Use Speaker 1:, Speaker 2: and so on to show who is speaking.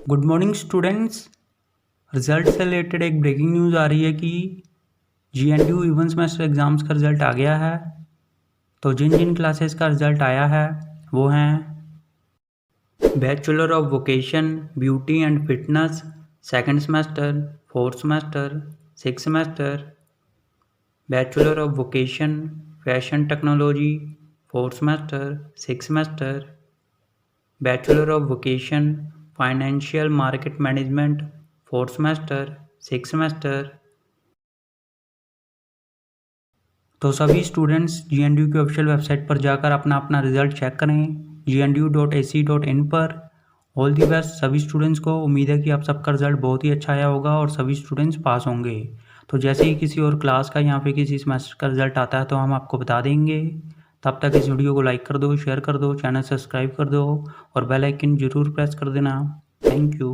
Speaker 1: Good morning students. Result से related एक breaking news आ रही है कि GNDU इवन सेमेस्टर एग्ज़ाम्स का रिज़ल्ट आ गया है। तो जिन जिन क्लासेस का रिज़ल्ट आया है वो हैं bachelor of vocation beauty and fitness second semester, fourth semester, six semester, bachelor of vocation fashion technology fourth semester, six semester, bachelor of vocation financial market management fourth semester, six semester. तो सभी students GNDU की official website पर जाकर अपना अपना result check करें gnu.ac.in पर। All the best सभी स्टूडेंट्स को। उम्मीद है कि आप सबका रिजल्ट बहुत ही अच्छा आया होगा और सभी स्टूडेंट्स पास होंगे। तो जैसे ही किसी और क्लास का या फिर किसी सेमेस्टर का रिजल्ट आता है तो हम आपको बता देंगे। तब तक इस वीडियो को लाइक कर दो, शेयर कर दो, चैनल सब्सक्राइब कर दो और बेल आइकन ज़रूर प्रेस कर देना। Thank you.